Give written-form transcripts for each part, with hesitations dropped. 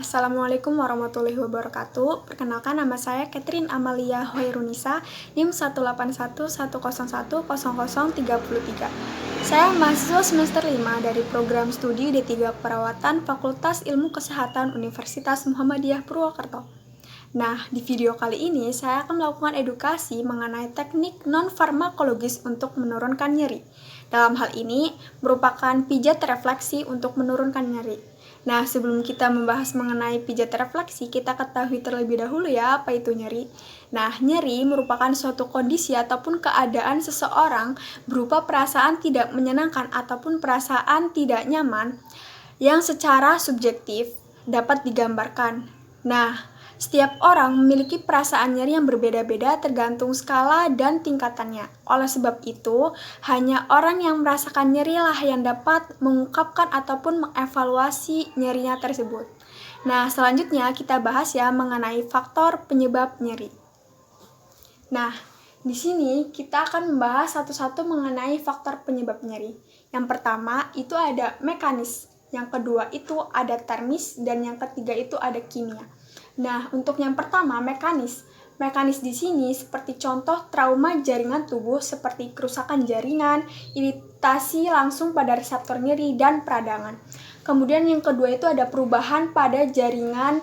Assalamualaikum warahmatullahi wabarakatuh. Perkenalkan, nama saya Catherine Amalia Hoirunisa, NIM 18110100033. Saya mahasiswa semester 5 dari program studi D3 Perawatan Fakultas Ilmu Kesehatan Universitas Muhammadiyah Purwokerto. Nah, di video kali ini saya akan melakukan edukasi mengenai teknik non-farmakologis untuk menurunkan nyeri. Dalam hal ini, merupakan pijat refleksi untuk menurunkan nyeri. Nah, sebelum kita membahas mengenai pijat refleksi, kita ketahui terlebih dahulu ya apa itu nyeri. Nah, nyeri merupakan suatu kondisi ataupun keadaan seseorang berupa perasaan tidak menyenangkan ataupun perasaan tidak nyaman yang secara subjektif dapat digambarkan. Nah, setiap orang memiliki perasaan nyeri yang berbeda-beda tergantung skala dan tingkatannya. Oleh sebab itu, hanya orang yang merasakan nyeri lah yang dapat mengungkapkan ataupun mengevaluasi nyerinya tersebut. Nah, selanjutnya kita bahas ya mengenai faktor penyebab nyeri. Nah, di sini kita akan membahas satu-satu mengenai faktor penyebab nyeri. Yang pertama itu ada mekanis, yang kedua itu ada termis, dan yang ketiga itu ada kimia. Nah, untuk yang pertama, mekanis. Mekanis di sini seperti contoh trauma jaringan tubuh seperti kerusakan jaringan, iritasi langsung pada reseptor nyeri, dan peradangan. Kemudian yang kedua itu ada perubahan pada jaringan,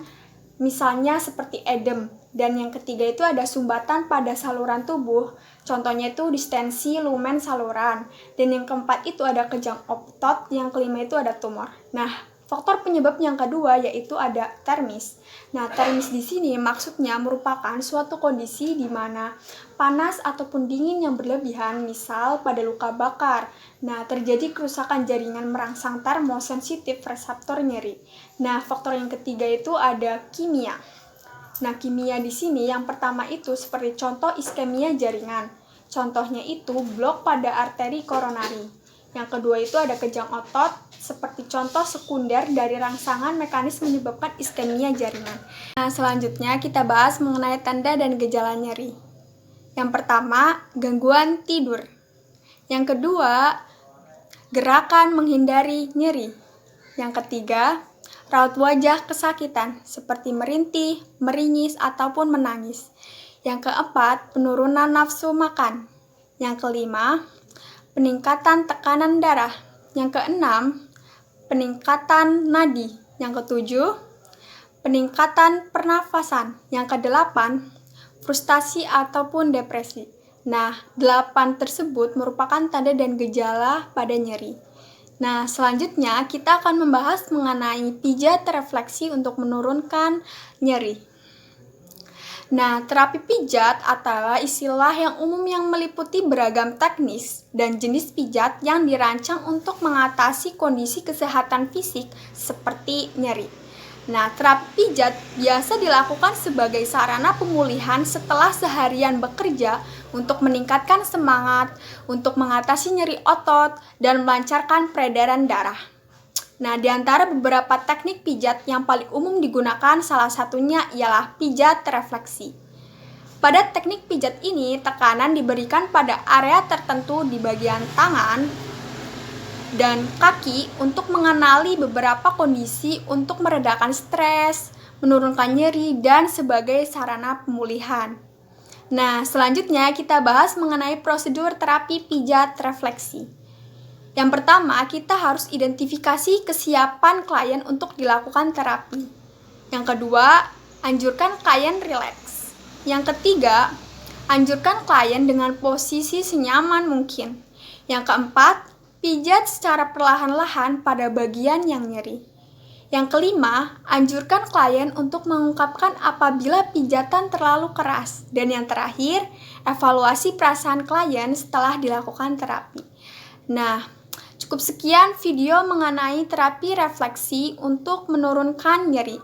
misalnya seperti edem. Dan yang ketiga itu ada sumbatan pada saluran tubuh, contohnya itu distensi lumen saluran. Dan yang keempat itu ada kejang otot, yang kelima itu ada tumor. Nah, faktor penyebab yang kedua yaitu ada termis. Nah, termis di sini maksudnya merupakan suatu kondisi di mana panas ataupun dingin yang berlebihan, misal pada luka bakar. Nah, terjadi kerusakan jaringan merangsang termosensitif reseptor nyeri. Nah, faktor yang ketiga itu ada kimia. Nah, kimia di sini yang pertama itu seperti contoh iskemia jaringan. Contohnya itu blok pada arteri koronari. Yang kedua itu ada kejang otot, seperti contoh sekunder dari rangsangan mekanis menyebabkan iskemia jaringan. Nah, selanjutnya kita bahas mengenai tanda dan gejala nyeri. Yang pertama, gangguan tidur. Yang kedua, gerakan menghindari nyeri. Yang ketiga, raut wajah kesakitan, seperti merintih, meringis, ataupun menangis. Yang keempat, penurunan nafsu makan. Yang kelima, peningkatan tekanan darah. Yang keenam, peningkatan nadi. Yang ketujuh, peningkatan pernafasan. Yang kedelapan, frustasi ataupun depresi. Nah, 8 tersebut merupakan tanda dan gejala pada nyeri. Nah, selanjutnya kita akan membahas mengenai pijat refleksi untuk menurunkan nyeri. Nah, terapi pijat adalah istilah yang umum yang meliputi beragam teknis dan jenis pijat yang dirancang untuk mengatasi kondisi kesehatan fisik seperti nyeri. Nah, terapi pijat biasa dilakukan sebagai sarana pemulihan setelah seharian bekerja untuk meningkatkan semangat, untuk mengatasi nyeri otot, dan melancarkan peredaran darah. Nah, di antara beberapa teknik pijat yang paling umum digunakan salah satunya ialah pijat refleksi. Pada teknik pijat ini, tekanan diberikan pada area tertentu di bagian tangan dan kaki untuk mengenali beberapa kondisi untuk meredakan stres, menurunkan nyeri, dan sebagai sarana pemulihan. Nah, selanjutnya kita bahas mengenai prosedur terapi pijat refleksi. Yang pertama, kita harus identifikasi kesiapan klien untuk dilakukan terapi. Yang kedua, anjurkan klien rileks. Yang ketiga, anjurkan klien dengan posisi senyaman mungkin. Yang keempat, pijat secara perlahan-lahan pada bagian yang nyeri. Yang kelima, anjurkan klien untuk mengungkapkan apabila pijatan terlalu keras. Dan yang terakhir, evaluasi perasaan klien setelah dilakukan terapi. Nah, cukup sekian video mengenai terapi refleksi untuk menurunkan nyeri.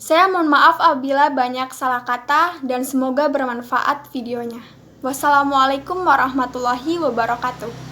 Saya mohon maaf apabila banyak salah kata dan semoga bermanfaat videonya. Wassalamualaikum warahmatullahi wabarakatuh.